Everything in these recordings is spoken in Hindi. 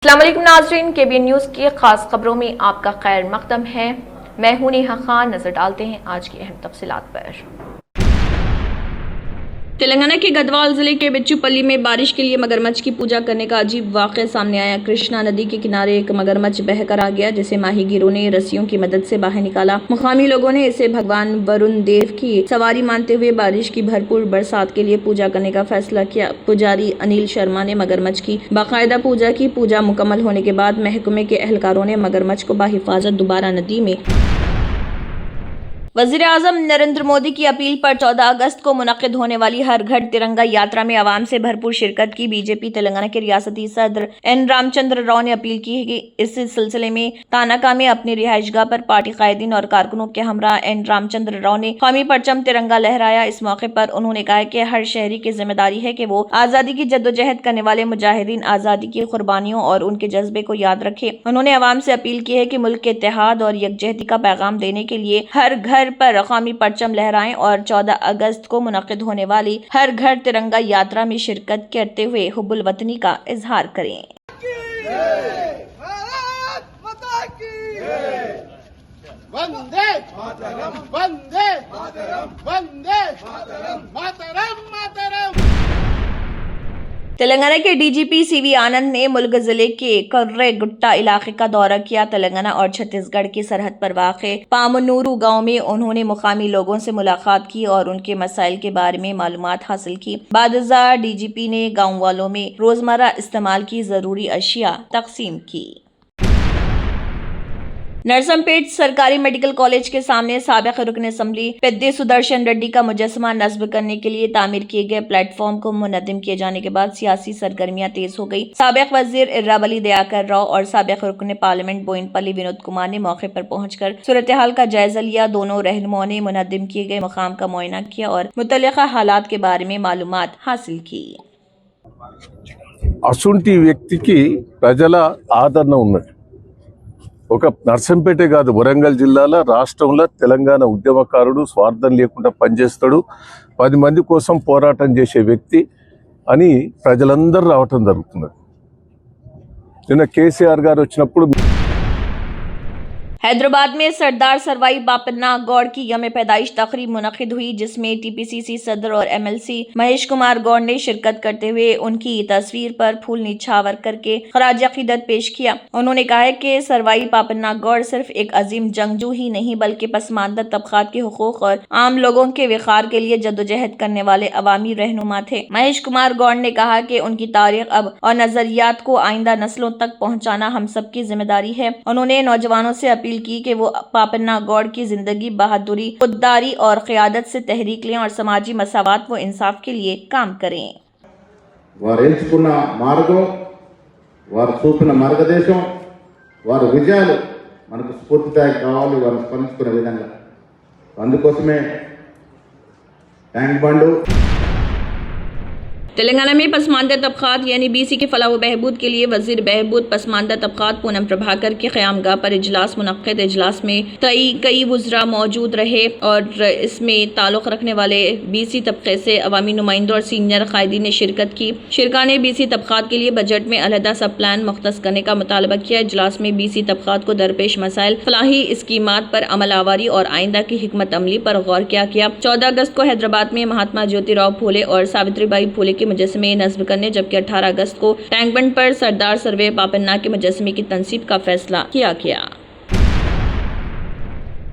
अस्सलाम वालेकुम नाज़रीन, केबीएन न्यूज़ की खास खबरों में आपका खैर मकदम है। मैं हूं नेहा खान। नजर डालते हैं आज की अहम तफसीलात पर। तेलंगाना के गढ़वाल जिले के बिच्चूपल्ली में बारिश के लिए मगरमच्छ की पूजा करने का अजीब वाक़या सामने आया। कृष्णा नदी के किनारे एक मगरमच्छ बहकर आ गया, जिसे माहीगीरों ने रस्सियों की मदद से बाहर निकाला। मुकामी लोगों ने इसे भगवान वरुण देव की सवारी मानते हुए बारिश की भरपूर बरसात के लिए पूजा करने का फैसला किया। पुजारी अनिल शर्मा ने मगरमच्छ की बाकायदा पूजा की। पूजा मुकम्मल होने के बाद महकमे के एहलकारों ने मगरमच्छ को बाहिफाजत दोबारा नदी में। वज़ीर आज़म नरेंद्र मोदी की अपील पर 14 अगस्त को मुनक़िद होने वाली हर घर तिरंगा यात्रा में आवाम से भरपूर शिरकत की। बीजेपी तेलंगाना के रियासती सदर एन रामचंद्र राव ने अपील की है कि इस सिलसिले में तानाका में अपनी रिहाइशगाह पर पार्टी कायदीन और कारकुनों के हमरा एन रामचंद्र राव ने कौमी परचम तिरंगा लहराया। इस मौके पर उन्होंने कहा कि हर शहरी की जिम्मेदारी है कि वो आज़ादी की जद्दोजहद करने वाले मुजाहिदीन आज़ादी की कुर्बानियों और उनके जज्बे को याद रखे। उन्होंने आवाम से अपील की है कि मुल्क के इत्तेहाद और यकजहती का पैगाम देने के लिए हर घर पर कौमी परचम लहराएं और 14 अगस्त को मुनक़िद होने वाली हर घर तिरंगा यात्रा में शिरकत करते हुए हुब्बुल वतनी का इजहार करें। वंदे मातरम, वंदे मातरम, वंदे मातरम, मातरम मातरम। तेलंगाना के डीजीपी सीवी आनंद ने मुल्क जिले के कर्रे गुट्टा इलाके का दौरा किया। तेलंगाना और छत्तीसगढ़ की सरहद पर वाक़े पामनूरू गांव में उन्होंने मुकामी लोगों से मुलाकात की और उनके मसाइल के बारे में मालूमात हासिल की। बादजा डीजीपी ने गाँव वालों में रोजमर्रा इस्तेमाल की जरूरी अशिया तकसीम की। नरसमपेट सरकारी मेडिकल कॉलेज के सामने साबिक़ रुकन असम्बली पेद्दी सुदर्शन रेड्डी का मुजस्समा नस्ब करने के लिए तामीर किए गए प्लेटफॉर्म को मुनद्दिम किए जाने के बाद सियासी सरगर्मियां तेज हो गई। साबिक़ वजीर इर्रावली दयाकर राव और साबिक़ रुकन पार्लियामेंट बोयिनपल्ली विनोद कुमार ने मौके पर पहुंचकर सूरत हाल का जायजा लिया। दोनों रहनुमाओं ने मुनद्दिम किए गए मकाम का मुआयना किया और मुतल्लिक़ा हालात के बारे में मालूमात हासिल की। అసుంటి వ్యక్తికి ప్రజల ఆదరణ ఉన్నది. ఒక నర్సంపేటే కాదు, వరంగల్ జిల్లాలో రాష్ట్రంలో తెలంగాణ ఉద్యమకారుడు, స్వార్థం లేకుండా పనిచేస్తాడు, 10 మంది కోసం పోరాటం చేసే వ్యక్తి అని ప్రజలందరూ రావటం జరుగుతున్నది. నిన్న కేసీఆర్ గారు వచ్చినప్పుడు हैदराबाद में सरदार सरवाई बापन्ना गौड़ की यम पैदाइश तकरीब मुनक़िद हुई, जिसमें टीपीसीसी सदर और एमएलसी महेश कुमार गौड़ ने शिरकत करते हुए उनकी तस्वीर पर फूल निछावर करके खराज अक़ीदत पेश किया। उन्होंने कहा है कि सरवाई बापन्ना गौड़ सिर्फ एक अजीम जंगजू ही नहीं बल्कि पसमानदा तबक़ात के हुकूक़ और आम लोगों के विखार के लिए जद्दोजहद करने वाले अवामी रहनुमा थे। महेश कुमार गौड़ ने कहा कि उनकी तारीख अब और नजरियात को आइंदा नस्लों तक पहुँचाना हम सब की जिम्मेदारी है। उन्होंने नौजवानों से अपील की कि वो पापन्ना गौड़ की जिंदगी बहादुरी, खुददारी और क़यादत से तहरीक लें और समाजी मसावात व इंसाफ के लिए काम करें। వారు ఎంచుకున్న మార్గం, వారు చూపిన మార్గదర్శనం, వారి విజయాలు మనకు స్ఫూర్తిదాయక కావాలి. వారు స్పందించుకునే విధంగా అందుకోసమే ట్యాంక్ బండు तेलंगाना में पसमानदा तबक़ात यानी बीसी के फलाह व बहबूद के लिए वजीर बहबूद पसमानदा तबक़ात पूनम प्रभाकर के क़यामगाह पर इजलास मुनक़्क़िद। इजलास में कई वुज़रा मौजूद रहे और इसमें ताल्लुक़ रखने वाले बीसी तबक़े से अवामी नुमाइंदों और सीनियर कायदीन ने शिरकत की। शिरका ने बीसी तबक़ात के लिए बजट में अलहदा सब प्लान मुख्तस करने का मुतालबा किया। इजलास में बीसी तबक़ात को दरपेश मसाइल, फलाही स्कीमात पर अमल आवारी और आइंदा की हिकमत अमली पर गौर किया गया। 14 अगस्त को हैदराबाद में महात्मा ज्योतिराव फूले और सावित्रीबाई फूले के मुजस्समे नस्ब करने, जबकि 18 अगस्त को टैंक बंड पर सरदार सरवे पापन्ना के मुजस्समे की तनसीब का फैसला किया गया।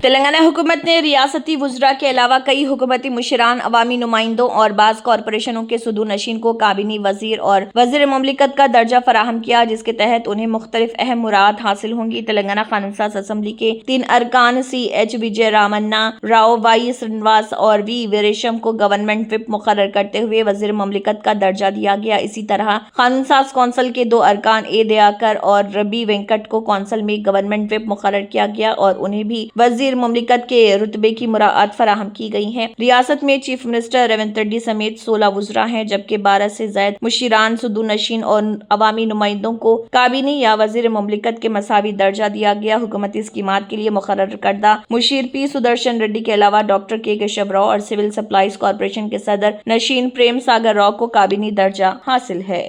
तेलंगाना हुकूमत ने रियासती वुज़रा के अलावा कई हुकूमती मुशीरान, अवामी नुमाइंदों और बाज़ कॉरपोरेशनों के सुदू नशीन को काबीनी वज़ीर और वज़ीर मुमलिकत का दर्जा फराहम किया, जिसके तहत उन्हें मुख्तलिफ अहम मुराद हासिल होंगी। तेलंगाना कानून साज असम्बली के 3 अरकान CH विजय रामन्ना राव, वाई श्रीनिवास और वी वीरेशम को गवर्नमेंट विप मुकर्रर करते हुए वज़ीर मुमलिकत का दर्जा दिया गया। इसी तरह कानून साज कौंसिल के 2 अरकान A दयाकर और रबी वेंकट को कौंसिल में गवर्नमेंट विप मुकर्रर किया गया और उन्हें भी वज़ीर मुमलिकत के रुतबे की मुराद फराहम की गई है। रियासत में चीफ मिनिस्टर रेवंत रेड्डी समेत 16 वुज़रा हैं, जबकि 12 से ज़ायद मुशीरान, सुदू नशीन और अवामी नुमाइंदों को काबीनी या वज़ीर मुमलिकत के मसावी दर्जा दिया गया। हुकूमती स्कीमात के लिए मुकर्रर करदा मुशीर P सुदर्शन रेड्डी के अलावा डॉक्टर के केशव राव और सिविल सप्लाईज कॉरपोरेशन के सदर नशीन प्रेम सागर राव को काबीनी दर्जा हासिल है।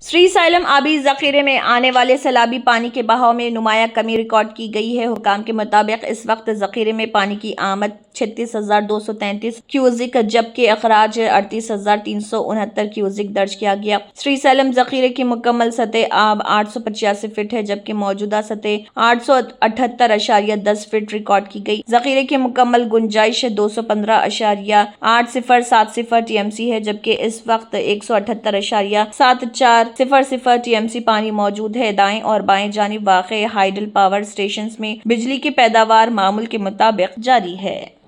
श्रीशैलम आबी जखीरे में आने वाले सैलाबी पानी के बहाव में नुमाया कमी रिकॉर्ड की गई है। हुकाम के मुताबिक इस वक्त जखीरे में पानी की आमद 36,233 क्यूजिक जबकि अखराज 38,369 क्यूजिक दर्ज किया गया। श्रीशैलम जखीरे की मुकम्मल सतह आब 885 फीट है जबकि मौजूदा सतह 878.10 फीट रिकॉर्ड की गई। जखीरे की मुकम्मल गुंजाइश 215.8070 टीएमसी है जबकि इस वक्त 178.7400 टीएमसी पानी मौजूद है। दाएं और बाएं जानिब वाक़े हाइडल पावर स्टेशंस में बिजली की पैदावार मामूल के मुताबिक जारी है।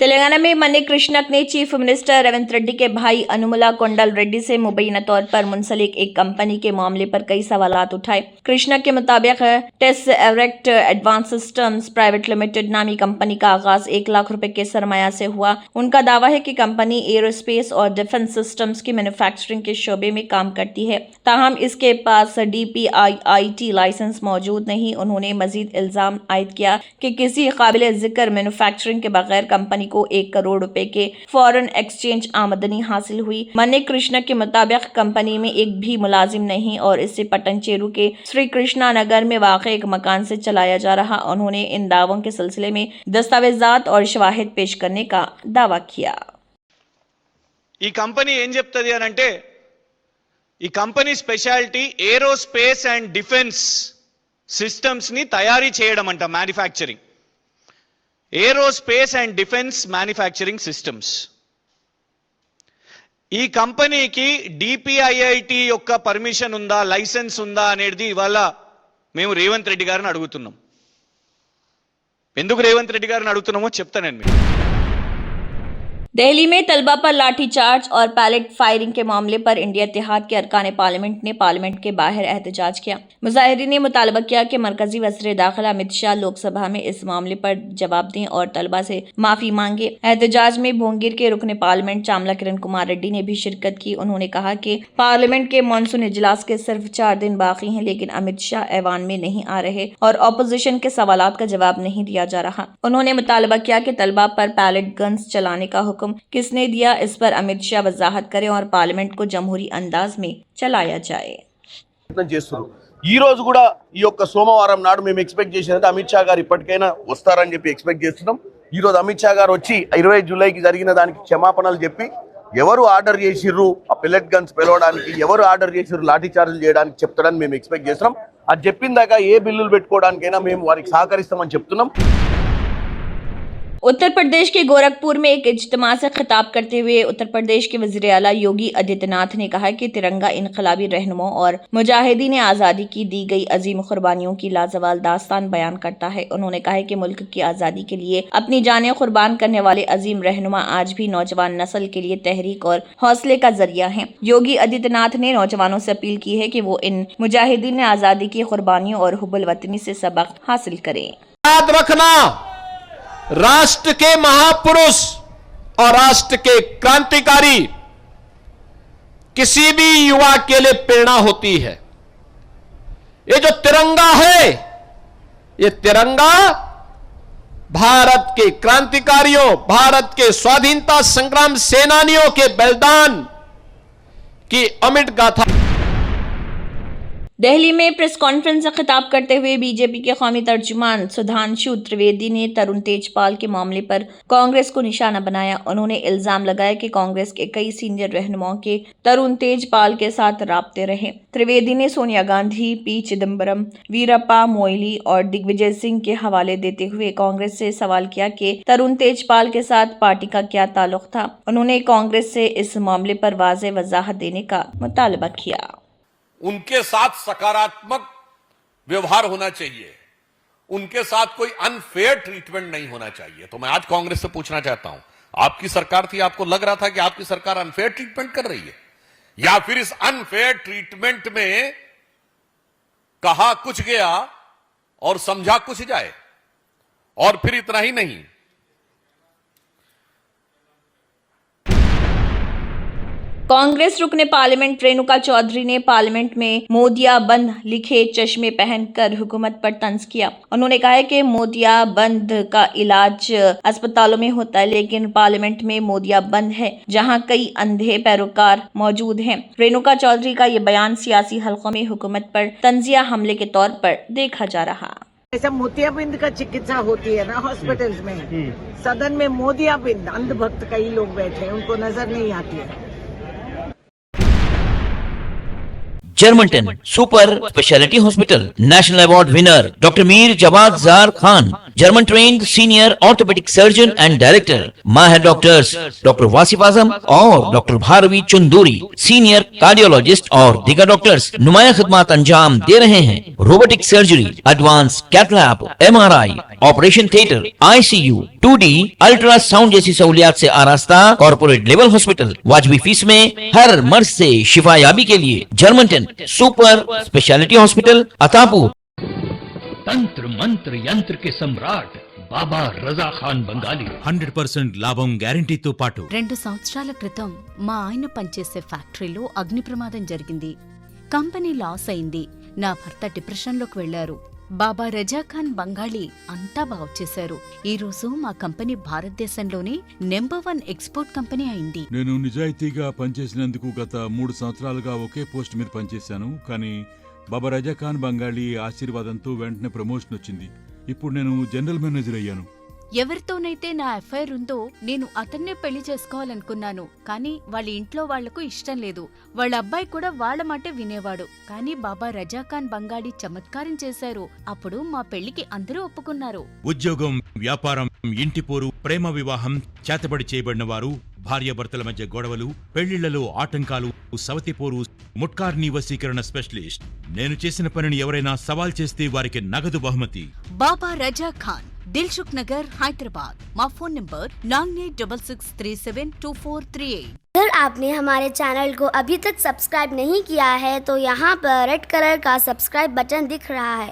तेलंगाना में मन्ने कृष्णक ने चीफ मिनिस्टर रेवंत रेड्डी के भाई अनुमुला कोंडल रेड्डी से मुबैना तौर पर मुंसलिक एक कंपनी के मामले पर कई सवालात उठाए। कृष्णक के मुताबिक टेस्ट एवरेक्ट एडवांस सिस्टम्स प्राइवेट लिमिटेड नामी कंपनी का आगाज 1 लाख रुपए के सरमाया से हुआ। उनका दावा है कि कंपनी एरोस्पेस और डिफेंस सिस्टम्स की मैन्युफैक्चरिंग के शोबे में काम करती है, ताहम इसके पास DPIIT लाइसेंस मौजूद नहीं। उन्होंने मजीद इल्जाम आयद किया कि किसी काबिल जिक्र मैन्युफैक्चरिंग के बगैर कंपनी को 1 करोड़ रुपए के फॉरेन एक्सचेंज आमदनी हासिल हुई। मन्ने कृष्णा के मुताबिक कंपनी में एक भी मुलाजिम नहीं और इसे पटनचेरू के श्री कृष्णा नगर में वाक़े एक मकान से चलाया जा रहा। उन्होंने इन दावों के सिलसिले में दस्तावेजात और शवाहिद पेश करने का दावा किया। ఈ కంపెనీ ఏం చెప్తది అని అంటే ఈ company speciality aerospace and defence systems ని తయారీ చేయడం అంట, manufacturing aerospace and defence manufacturing systems. ఈ కంపెనీకి DPIIT యొక్క పర్మిషన్ ఉందా, లైసెన్స్ ఉందా అనేది ఇవాళ మేము రేవంత్ రెడ్డి గారిని అడుగుతున్నాం. ఎందుకు రేవంత్ రెడ్డి గారిని అడుగుతున్నామో చెప్తానండి మీకు. दिल्ली में तलबा पर लाठीचार्ज और पैलेट फायरिंग के मामले पर इंडिया इत्तेहाद के अरकान पार्लियामेंट ने पार्लियामेंट के बाहर एहतजाज किया। मुजाहिरीन ने मुतालबा किया कि मरकजी वज़ीर दाखिला अमित शाह लोकसभा में इस मामले पर जवाब दें और तलबा से माफी मांगे। एहतजाज में भोंगिर के रुकने पार्लियामेंट चामला किरण कुमार रेड्डी ने भी शिरकत की। उन्होंने कहा कि पार्लियामेंट के मानसून इजलास के सिर्फ 4 दिन बाकी हैं लेकिन अमित शाह ऐवान में नहीं आ रहे और अपोजिशन के सवालात का जवाब नहीं दिया जा रहा। उन्होंने मुतालबा किया कि तलबा पर पैलेट गन्स चलाने का हुक्म किसने दिया, इस पर अमित शाह वजाहत करें और पार्लियामेंट को जमहूरी अंदाज में चलाया जाए। చేస్తున్నారు. ఈ రోజు కూడా ఈ యొక్క సోమవారం నాడు మేము ఎక్స్పెక్ట్ చేసినది అమిత్ షా గారు ఇప్పటికైనా వస్తారని చెప్పి ఎక్స్పెక్ట్ చేస్తున్నాం. ఈ రోజు అమిత్ షా గారు వచ్చి 20 జూలైకి జరిగిన దానికి క్షమాపణలు చెప్పి ఎవరు ఆర్డర్ చేసిర్రు ఆ పెల్లెట్ గన్స్ పెలవడానికి, ఎవరు ఆర్డర్ చేసిర్రు లాఠీ చార్జీలు చేయడానికి చెప్తారని మేము ఎక్స్పెక్ట్ చేస్తున్నాం. అది చెప్పిన దాకా ఏ బిల్లులు పెట్టుకోవడానికైనా మేము వారికి సహకరిస్తామని చెప్తున్నాం. उत्तर प्रदेश के गोरखपुर में एक इज्तिमा से खिताब करते हुए उत्तर प्रदेश के वज़ीर आला योगी आदित्यनाथ ने कहा कि तिरंगा इनकलाबी रहनुमाओं और मुजाहिदीन आज़ादी की दी गई अजीम कुर्बानियों की लाजवाल दास्तान बयान करता है। उन्होंने कहा कि मुल्क की आज़ादी के लिए अपनी जानें कुर्बान करने वाले अजीम रहनुमा आज भी नौजवान नस्ल के लिए तहरीक और हौसले का जरिया हैं। योगी आदित्यनाथ ने नौजवानों से अपील की है कि वो इन मुजाहिदीन आज़ादी की कुर्बानियों और हुब्बुल वतनी से सबक हासिल करें। याद रखना, राष्ट्र के महापुरुष और राष्ट्र के क्रांतिकारी किसी भी युवा के लिए प्रेरणा होती है। ये जो तिरंगा है, ये तिरंगा भारत के क्रांतिकारियों, भारत के स्वाधीनता संग्राम सेनानियों के बलिदान की अमिट गाथा। दिल्ली में प्रेस कॉन्फ्रेंस से खिताब करते हुए बीजेपी के कौमी तर्जुमान सुधांशु त्रिवेदी ने तरुण तेजपाल के मामले पर कांग्रेस को निशाना बनाया। उन्होंने इल्जाम लगाया कि कांग्रेस के कई सीनियर रहनुमाओं के तरुण तेजपाल के साथ राब्ते रहे। त्रिवेदी ने सोनिया गांधी, पी चिदम्बरम, वीरप्पा मोइली और दिग्विजय सिंह के हवाले देते हुए कांग्रेस से सवाल किया कि तरुण तेजपाल के साथ पार्टी का क्या ताल्लुक था। उन्होंने कांग्रेस से इस मामले पर वाज़ेह वजाहत देने का मुतालबा किया। उनके साथ सकारात्मक व्यवहार होना चाहिए, उनके साथ कोई अनफेयर ट्रीटमेंट नहीं होना चाहिए। तो मैं आज कांग्रेस से पूछना चाहता हूं, आपकी सरकार थी, आपको लग रहा था कि आपकी सरकार अनफेयर ट्रीटमेंट कर रही है, या फिर इस अनफेयर ट्रीटमेंट में कहा कुछ गया और समझा कुछ जाए? और फिर इतना ही नहीं, कांग्रेस रुकने पार्लियामेंट रेणुका चौधरी ने पार्लियामेंट में मोदियाबंद लिखे चश्मे पहनकर हुकूमत पर तंज किया। उन्होंने कहा है कि मोदियाबंद का इलाज अस्पतालों में होता है, लेकिन पार्लियामेंट में मोदियाबंद है जहां कई अंधे पैरोकार मौजूद हैं। रेणुका चौधरी का ये बयान सियासी हलकों में हुकूमत पर तंजिया हमले के तौर पर देखा जा रहा। ऐसा मोतियाबिंद का चिकित्सा होती है ना हॉस्पिटल्स में, सदन में मोदियाबिंद अंधभक्त कई लोग बैठे हैं, उनको नजर नहीं आती है। Germanten super speciality hospital national award winner doctor Mir Jawad Zar Khan, German trained senior orthopaedic surgeon and director, माहिर डॉक्टर्स डॉक्टर वासिफ आजम और doctor Bharavi Chanduri, senior cardiologist और दीगर डॉक्टर्स नुमाया खिदमत अंजाम दे रहे हैं। Robotic surgery, advance cath lab, MRI, operation theatre, ICU, 2D ultrasound जैसी सहूलियात से आरास्ता कॉर्पोरेट लेवल हॉस्पिटल, वाजबी फीस में हर मर्ज से शिफायाबी के लिए Germanton super speciality hospital Attapur. तंत्र मंत्र यंत्र के सम्राट బాబా రజా ఖాన్ బంగాలి 100% లాభం గ్యారెంటీతో పాటు 2 సంవత్సరాల క్రితం మా ఆయన పనిచేసే ఫ్యాక్టరీలో అగ్ని ప్రమాదం జరిగింది. కంపెనీ లాస్ అయింది. నా భర్త డిప్రెషన్లోకి వెళ్లారు. బాబా రజా ఖాన్ బంగాళీ అంతా బాగు చేశారు. ఈ రోజు మా కంపెనీ భారతదేశంలోనే నెంబర్ 1 ఎక్స్పోర్ట్ కంపెనీ అయింది. నేను నిజాయితీగా పనిచేసినందుకు గత 3 సంవత్సరాలుగా ఒకే పోస్ట్ మీద పనిచేశాను. కానీ బాబా రజా ఖాన్ బంగాళీ ఆశీర్వాదంతో వెంటనే ప్రమోషన్ వచ్చింది. ఇప్పుడు నేను జనరల్ మేనేజర్ అయ్యాను. ఎవరితోనైతే నా ఎఫ్ఐఆర్ ఉందో నేను అతన్నే పెళ్లి చేసుకోవాలనుకున్నాను. కానీ వాళ్ళ ఇంట్లో వాళ్లకు ఇష్టం లేదు. వాళ్ళ అబ్బాయి కూడా వాళ్ళ మాట వినేవాడు. కానీ బాబా రజా ఖాన్ బంగాళీ చమత్కారం చేశారు. అప్పుడు మా పెళ్లికి అందరూ ఒప్పుకున్నారు. ఉద్యోగం, వ్యాపారం, ఇంటి పోరు, ప్రేమ వివాహం, చేతబడి చేయబడిన వారు, భార్యాభర్తల మధ్య గొడవలు, పెళ్లిళ్లలో ఆటంకాలు, సవతిపోరు, ముట్కార్నీ వశీకరణ స్పెషలిస్ట్. నేను చేసిన పనిని ఎవరైనా సవాల్ చేస్తే వారికి నగదు బహుమతి. బాబా రజా ఖాన్, दिलसुख नगर, हैदराबाद। माँ फोन नंबर 9866372438। अगर आपने हमारे चैनल को अभी तक सब्सक्राइब नहीं किया है तो यहाँ पर रेड कलर का सब्सक्राइब बटन दिख रहा है,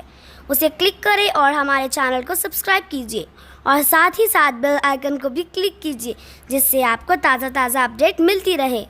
उसे क्लिक करें और हमारे चैनल को सब्सक्राइब कीजिए और साथ ही साथ बेल आइकन को भी क्लिक कीजिए, जिससे आपको ताज़ा अपडेट मिलती रहे।